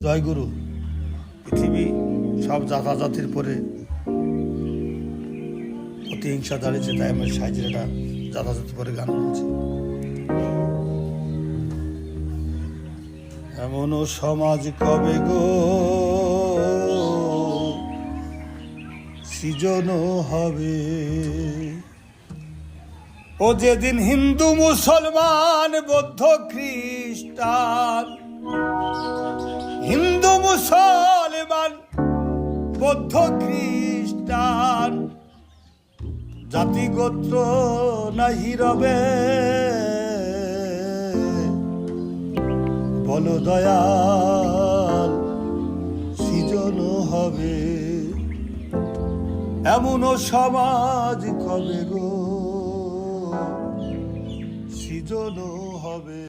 জয় গুরু। পৃথিবী সব জাতির পরে প্রতিহিংসা দাঁড়িয়েছে, তাই আমি সাইজের একটা জাতির পরে গান বলছি। এমনও সমাজ কবে গো সৃজন হবে, ও যেদিন হিন্দু মুসলমান বৌদ্ধ খ্রিস্টান, হিন্দু মুসলমান বৌদ্ধ খ্রিস্টান জাতি গোত্র নাহি রবে, বলো দয়াল সৃজন হবে। এমনও সমাজ কবে গো সৃজন হবে।